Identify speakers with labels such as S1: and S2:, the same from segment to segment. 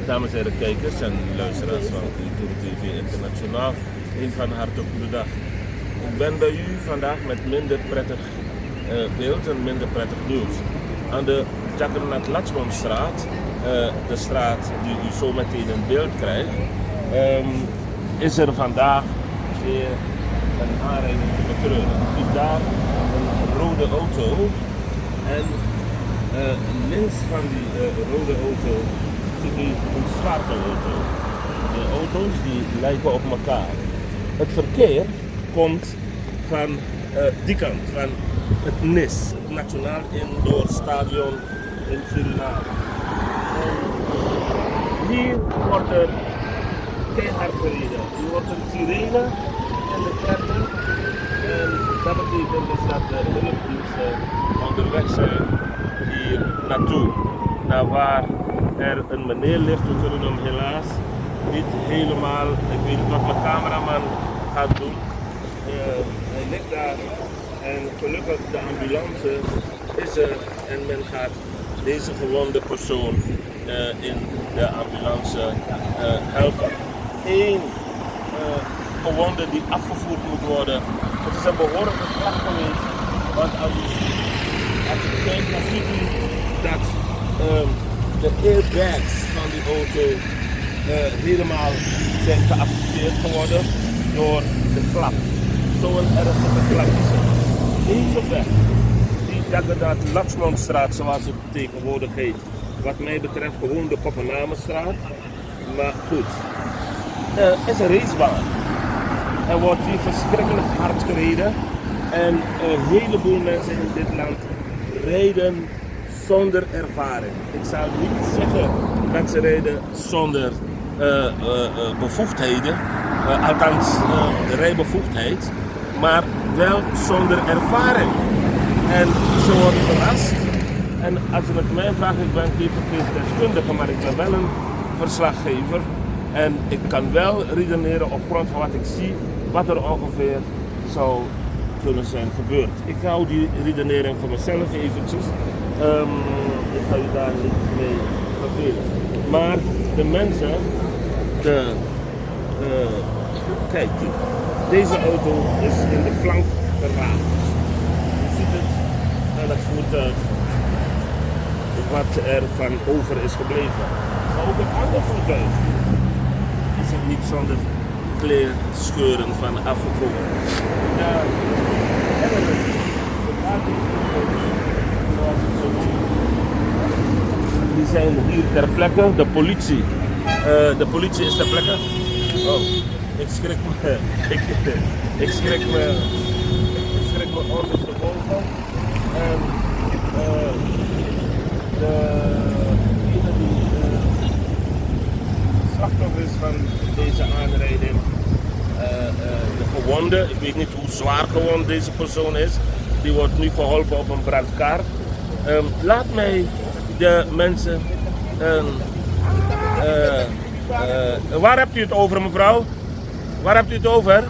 S1: Dames en heren kijkers en luisteraars van Cultuur TV Internationaal, een van harte goede dag. Ik ben bij u vandaag met minder prettig beeld en minder prettig nieuws. Aan de Jagannath Lakshmanstraat, de straat die u zo meteen in beeld krijgt, is er vandaag weer een aanrijding te betreuren. U ziet daar een rode auto en links van die rode auto ziet u een zwarte auto. De auto's die lijken op elkaar. Het verkeer komt van die kant, van het NIS, het Nationaal Indoor Stadion in Suriname. Hier wordt er keihard gereden. Hier wordt een sirene in de verte. En dat betekent dus dat de hulpdiensten onderweg zijn hier naartoe. Naar waar er een meneer ligt, we kunnen hem helaas niet helemaal, ik weet niet wat mijn cameraman gaat doen. Hij ligt daar en gelukkig de ambulance is er en men gaat deze gewonde persoon in de ambulance helpen. Eén gewonde die afgevoerd moet worden. Het is een behoorlijke klap geweest, want als je kijkt dan ziet u dat de airbags van die auto helemaal zijn geactiveerd geworden door de klap. Zo'n ernstige klap is het. Deze weg, die Jagannath Lakshmanstraat zoals het tegenwoordig heet, wat mij betreft gewoon de Poppenamenstraat, maar goed, is een racebaan. Er wordt hier verschrikkelijk hard gereden en een heleboel mensen in dit land rijden zonder ervaring. Ik zou niet zeggen dat ze rijden zonder bevoegdheden, althans de rijbevoegdheid, maar wel zonder ervaring. En ze worden verrast. En als je het mij vraagt, ik ben geen verkeersdeskundige, maar ik ben wel een verslaggever. En ik kan wel redeneren op grond van wat ik zie, wat er ongeveer zou kunnen zijn gebeurd. Ik hou die redenering voor mezelf eventjes. Ik ga u daar niet mee vervelen. Maar de mensen, kijk, deze auto is in de flank geraakt. Je ziet het aan het voertuig wat er van over is gebleven. Maar ook het andere voertuig is het niet zonder kleerscheuren van afgekomen. Die zijn hier ter plekke, de politie is ter plekke. Oh, ik schrik me ondersteboven. En degene die slachtoffer is van deze aanrijding, de gewonde, ik weet niet hoe zwaar gewond deze persoon is, die wordt nu geholpen op een brandkar. Laat mij de mensen, waar hebt u het over, mevrouw? Waar hebt u het over?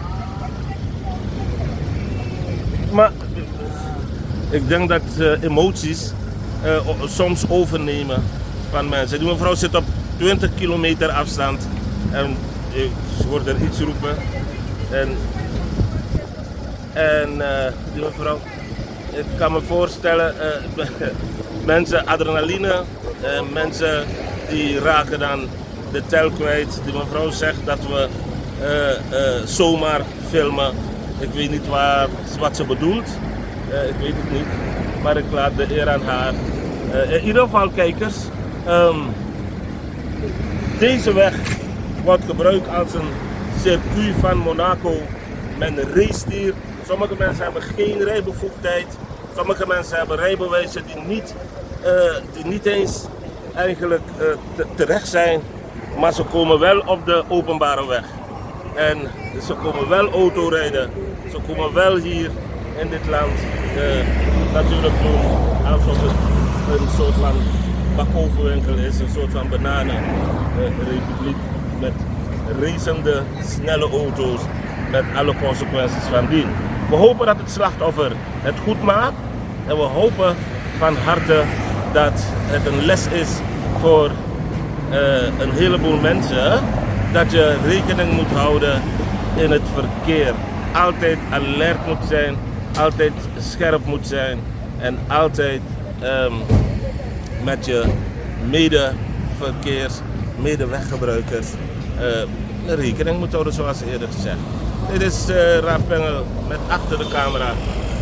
S1: Maar ik denk dat emoties soms overnemen van mensen. Die mevrouw zit op 20 kilometer afstand en ik hoor er iets roepen. En die mevrouw, ik kan me voorstellen, mensen adrenaline, mensen die raken dan de tel kwijt. Die mevrouw zegt dat we zomaar filmen. Ik weet niet wat ze bedoelt, ik weet het niet, maar ik laat de eer aan haar. In ieder geval kijkers, deze weg wordt gebruikt als een circuit van Monaco. Men race hier. Sommige mensen hebben geen rijbevoegdheid. Sommige mensen hebben rijbewijzen die niet eens eigenlijk terecht zijn. Maar ze komen wel op de openbare weg. En ze komen wel autorijden. Ze komen wel hier in dit land natuurlijk doen alsof het een soort van bakovenwinkel is. Een soort van bananenrepubliek met racende snelle auto's. Met alle consequenties van dien. We hopen dat het slachtoffer het goed maakt. En we hopen van harte dat het een les is voor een heleboel mensen dat je rekening moet houden in het verkeer. Altijd alert moet zijn, altijd scherp moet zijn en altijd met je medeweggebruikers rekening moet houden, zoals eerder gezegd. Dit is Raap Pengel met achter de camera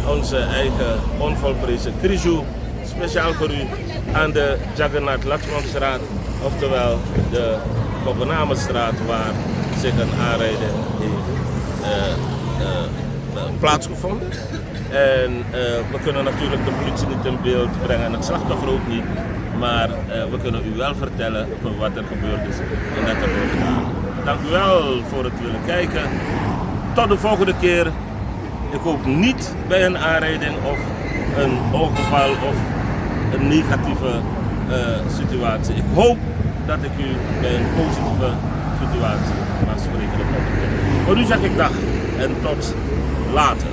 S1: onze eigen onvolprezen Kriju. Speciaal voor u aan de Jagannath Lakshmanstraat, oftewel de Bobbenamenstraat, waar zich een aanrijding heeft plaatsgevonden. En we kunnen natuurlijk de politie niet in beeld brengen en het slachtoffer ook niet. Maar we kunnen u wel vertellen wat er gebeurd is en dat er wordt gedaan. Dank u wel voor het willen kijken. Tot de volgende keer. Ik hoop niet bij een aanrijding of een ongeval of een negatieve situatie. Ik hoop dat ik u bij een positieve situatie mag spreken de volgende keer. Voor nu zeg ik dag en tot later.